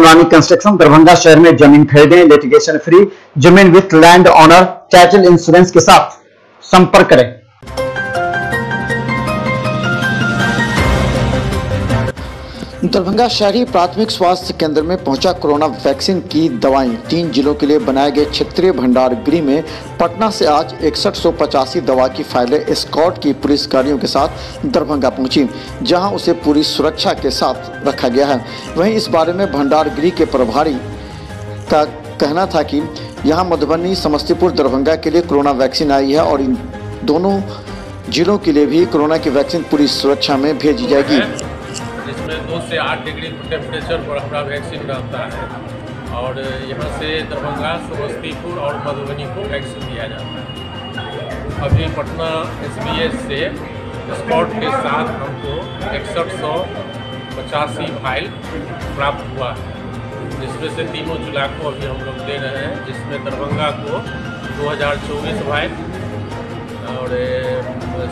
रानी construction Darbhanga शहर में जमीन खरीदें, लिटिगेशन फ्री, जमीन with land owner title insurance के साथ संपर्क करें। दरभंगा शहरी प्राथमिक स्वास्थ्य केंद्र में पहुंचा कोरोना वैक्सीन की दवाएं। 3 जिलों के लिए बनाए गए क्षेत्रीय भंडार गृह में पटना से आज 6185 दवा की फाइलें स्क्वाड की पुलिस गाड़ियों के साथ दरभंगा पहुंची, जहां उसे पूरी सुरक्षा के साथ रखा गया है। वहीं इस बारे में भंडार गृह के प्रभारी का कहना था कि यहां मधुबनी, समस्तीपुर, दरभंगा के लिए कोरोना वैक्सीन आई है और इन दोनों जिलों के लिए भी कोरोना की वैक्सीन पूरी सुरक्षा में भेजी जाएगी। जिसमें 2 से 8 डिग्री टेम्परेचर पर हमारा वैक्सीन रहता है और यहाँ से दरभंगा, समस्तीपुर और मधुबनी को वैक्सीन दिया जाता है। अभी पटना SBS से स्क्वाड के साथ हमको 6185 फाइल प्राप्त हुआ है, जिसमें से तीनों जिला को अभी हम लोग दे रहे हैं, जिसमें दरभंगा को 2024 फाइल और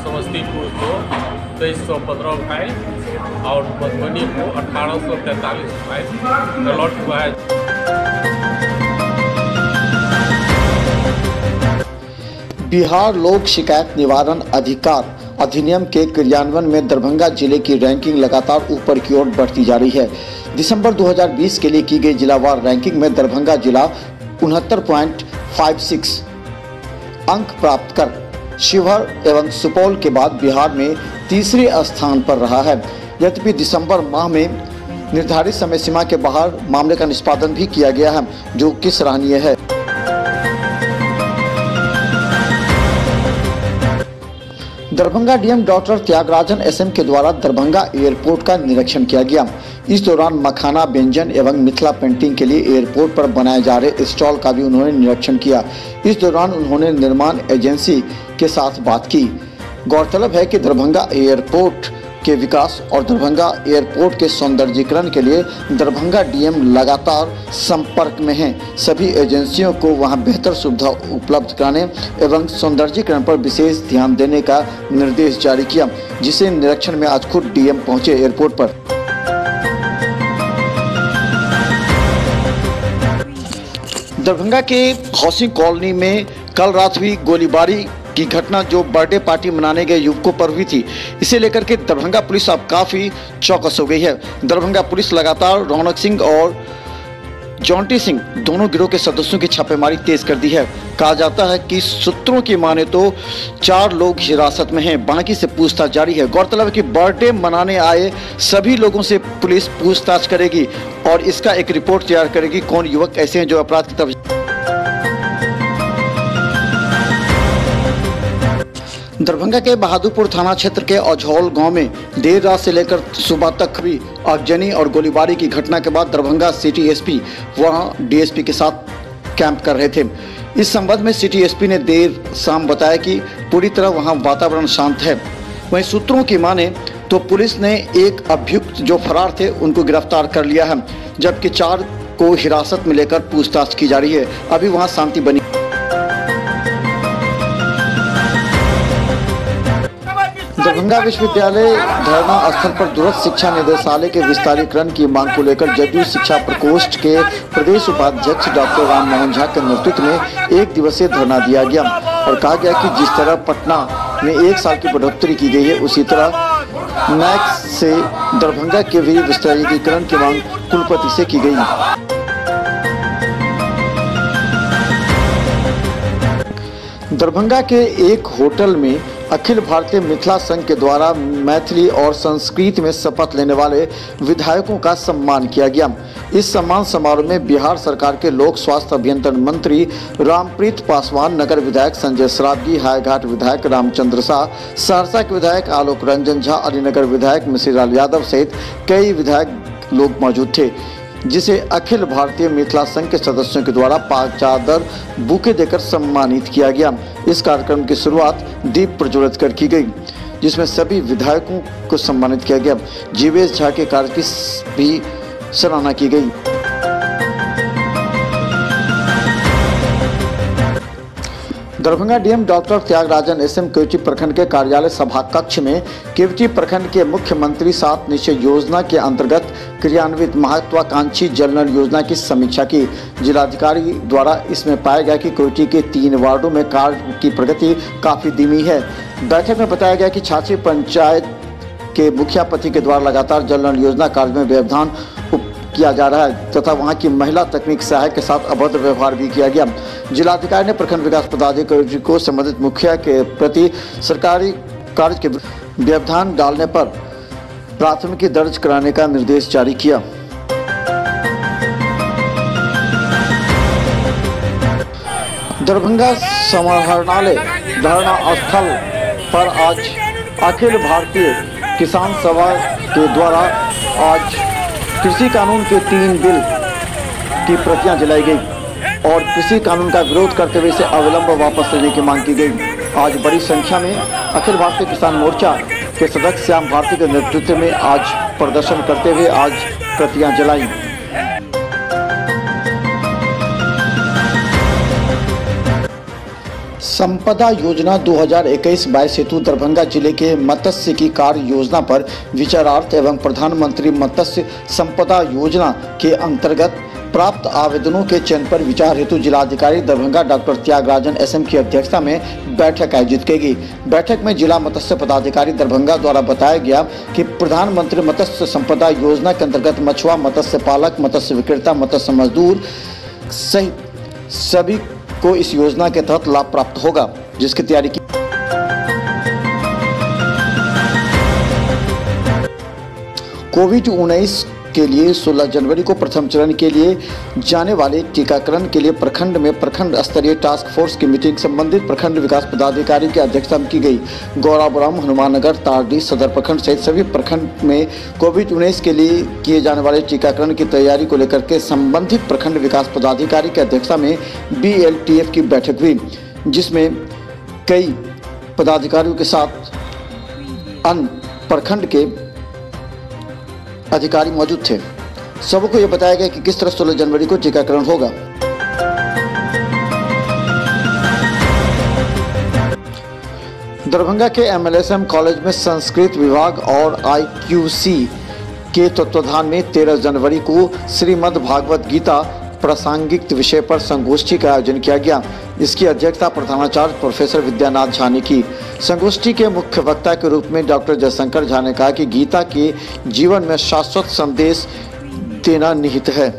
समस्तीपुर को 2315 फाइल और मधुबनी को 1843 फाइल अलॉट हुआ है। बिहार लोक शिकायत निवारण अधिकार अधिनियम के क्रियान्वयन में दरभंगा जिले की रैंकिंग लगातार ऊपर की ओर बढ़ती जा रही है। दिसंबर 2020 के लिए की गई जिलावार रैंकिंग में दरभंगा जिला 69.56 अंक प्राप्त कर शिवहर एवं सुपौल के बाद बिहार में तीसरे स्थान पर रहा है। यद्यपि दिसंबर माह में निर्धारित समय सीमा के बाहर मामले का निष्पादन भी किया गया है, जो कि सराहनीय है। Darbhanga DM doctor Thyagarajan SM के द्वारा दरभंगा एयरपोर्ट का निरीक्षण किया गया। इस दौरान मखाना व्यंजन एवं मिथिला पेंटिंग के लिए एयरपोर्ट पर बनाए जा रहे स्टॉल का भी उन्होंने निरीक्षण किया। इस दौरान उन्होंने निर्माण एजेंसी के साथ बात की। गौरतलब है कि दरभंगा एयरपोर्ट के विकास और दरभंगा एयरपोर्ट के सौंदर्यीकरण के लिए दरभंगा डीएम लगातार संपर्क में हैं। सभी एजेंसियों को वहां बेहतर सुविधा उपलब्ध कराने एवं सौंदर्यीकरण पर विशेष ध्यान देने का निर्देश जारी किया, जिसे निरीक्षण में आज खुद डीएम पहुंचे एयरपोर्ट पर। दरभंगा के हाउसिंग कॉलोनी में कल रात हुई गोलीबारी की घटना जो बर्थडे पार्टी मनाने गए युवकों पर हुई थी, इसे लेकर के दरभंगा पुलिस अब काफी चौकस हो गई है। दरभंगा पुलिस लगातार रौनक सिंह और जॉन्टी सिंह दोनों गिरोह के सदस्यों की छापेमारी तेज कर दी है। कहा जाता है कि सूत्रों की माने तो 4 लोग हिरासत में हैं, बाकी से पूछताछ जारी है। गौरतलब है कि बर्थडे मनाने आए सभी लोगों से पुलिस पूछताछ करेगी और इसका एक रिपोर्ट तैयार करेगी कौन युवक ऐसे हैं जो अपराध की तरफ। दरभंगा के बहादुरपुर थाना क्षेत्र के औझौल गांव में देर रात से लेकर सुबह तक हुई आगजनी और गोलीबारी की घटना के बाद दरभंगा सिटी एसपी वहां डीएसपी के साथ कैंप कर रहे थे। इस संबंध में सिटी एसपी ने देर शाम बताया कि पूरी तरह वहां वातावरण शांत है। वहीं सूत्रों की माने तो पुलिस ने एक अभियुक्त जो फरार थे उनको गिरफ्तार कर लिया है, जबकि 4 को हिरासत में लेकर पूछताछ की जा रही है। अभी वहां शांति बनी। दरभंगा विश्वविद्यालय धरना स्थल पर दूरस्थ शिक्षा निदेशालय के विस्तारीकरण की मांग को लेकर जदयू शिक्षा प्रकोष्ठ के प्रदेश उपाध्यक्ष डॉक्टर राम मोहन झा के नेतृत्व में 1 दिवसीय धरना दिया गया और कहा गया कि जिस तरह पटना में 1 साल की बढ़ोतरी की गई है, उसी तरह मैक्स से दरभंगा के भी विस्तारीकरण की मांग कुलपति से की गई। दरभंगा के एक होटल में अखिल भारतीय मिथिला संघ के द्वारा मैथिली और संस्कृत में शपथ लेने वाले विधायकों का सम्मान किया गया। इस सम्मान समारोह में बिहार सरकार के लोक स्वास्थ्य अभियंत्रण मंत्री रामप्रीत पासवान, नगर विधायक संजय सरावगी, हाईघाट विधायक रामचंद्र शाह, सहरसा के विधायक आलोक रंजन झा, अलीनगर विधायक मिश्रीलाल यादव सहित कई विधायक लोग मौजूद थे, जिसे अखिल भारतीय मिथिला संघ के सदस्यों के द्वारा पाक चादर बुके देकर सम्मानित किया गया। इस कार्यक्रम की शुरुआत दीप प्रज्वलित कर की गई, जिसमें सभी विधायकों को सम्मानित किया गया। जीवेश झा के कार्य की भी सराहना की गई। Darbhanga DM doctor Thyagarajan SM Keoti प्रखंड के कार्यालय सभा कक्ष में केवटी प्रखंड के मुख्यमंत्री 7 निश्चय योजना के अंतर्गत क्रियान्वित महत्वाकांक्षी जल नल योजना की समीक्षा की। जिलाधिकारी द्वारा इसमें पाया गया कि कोयटी के 3 वार्डों में कार्य की प्रगति काफ़ी धीमी है। बैठक में बताया गया कि छाछी पंचायत के मुखिया पति के द्वारा लगातार जल नल योजना कार्य में व्यवधान किया जा रहा है तथा वहां की महिला तकनीक सहायक के साथ अभद्र व्यवहार भी किया गया। जिलाधिकारी ने प्रखंड विकास पदाधिकारी को संबंधित मुखिया के प्रति सरकारी कार्य के व्यवधान डालने पर प्राथमिकी दर्ज कराने का निर्देश जारी किया। दरभंगा समाहरणालय धरना स्थल पर आज अखिल भारतीय किसान सभा के द्वारा आज कृषि कानून के 3 बिल की प्रतियां जलाई गई और कृषि कानून का विरोध करते हुए इसे अविलंब वापस लेने की मांग की गई। आज बड़ी संख्या में अखिल भारतीय किसान मोर्चा के सदस्य श्याम भारती के नेतृत्व में आज प्रदर्शन करते हुए आज प्रतियां जलाई। संपदा योजना 2021-22 हेतु दरभंगा जिले के मत्स्य की कार्य योजना पर विचारार्थ एवं प्रधानमंत्री मत्स्य संपदा योजना के अंतर्गत प्राप्त आवेदनों के चयन पर विचार हेतु जिलाधिकारी दरभंगा डॉक्टर त्यागराजन एसएम की अध्यक्षता में बैठक आयोजित की गई। बैठक में जिला मत्स्य पदाधिकारी दरभंगा द्वारा बताया गया कि प्रधानमंत्री मत्स्य संपदा योजना के अंतर्गत मछुआ, मत्स्य पालक, मत्स्य विक्रेता, मत्स्य मजदूर सहित सभी को इस योजना के तहत लाभ प्राप्त होगा, जिसकी तैयारी की। कोविड-19 के लिए 16 जनवरी को प्रथम चरण के लिए जाने वाले टीकाकरण के लिए प्रखंड में प्रखंड स्तरीय टास्क फोर्स की मीटिंग संबंधित प्रखंड विकास पदाधिकारी की अध्यक्षता में की गई। गौराबुराम, हनुमाननगर, तारडी, सदर प्रखंड सहित सभी प्रखंड में कोविड-19 के लिए किए जाने वाले टीकाकरण की तैयारी को लेकर के संबंधित प्रखंड विकास पदाधिकारी की अध्यक्षता में BLTF की बैठक हुई, जिसमें कई पदाधिकारियों के साथ अन्य प्रखंड के अधिकारी मौजूद थे। सबको यह बताया गया कि किस तरह 16 जनवरी को टीकाकरण होगा। दरभंगा के MLSM कॉलेज में संस्कृत विभाग और IQC के तत्वाधान में 13 जनवरी को श्रीमद् भागवत गीता प्रासंगिक विषय पर संगोष्ठी का आयोजन किया गया। इसकी अध्यक्षता प्रधानाचार्य प्रोफेसर विद्यानाथ झा ने की। संगोष्ठी के मुख्य वक्ता के रूप में डॉक्टर जयशंकर झा ने कहा कि गीता के जीवन में शाश्वत संदेश देना निहित है।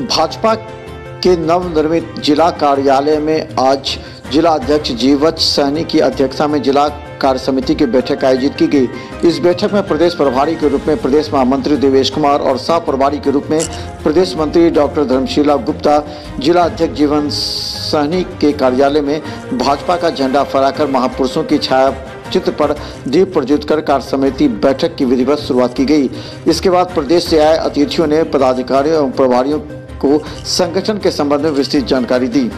भाजपा के नवनिर्मित जिला कार्यालय में आज जिला अध्यक्ष जीवच सैनी की अध्यक्षता में जिला कार्य समिति की बैठक आयोजित की गई। इस बैठक में प्रदेश प्रभारी के रूप में प्रदेश महामंत्री देवेश कुमार और सह प्रभारी के रूप में प्रदेश मंत्री डॉक्टर धर्मशीला गुप्ता, जिला अध्यक्ष जीवन सहनी के कार्यालय में भाजपा का झंडा फहराकर महापुरुषों की छाया चित्र पर दीप प्रज्वलित कर कार्य समिति बैठक की विधिवत शुरुआत की गई। इसके बाद प्रदेश से आए अतिथियों ने पदाधिकारियों एवं प्रभारियों को संगठन के संबंध में विस्तृत जानकारी दी।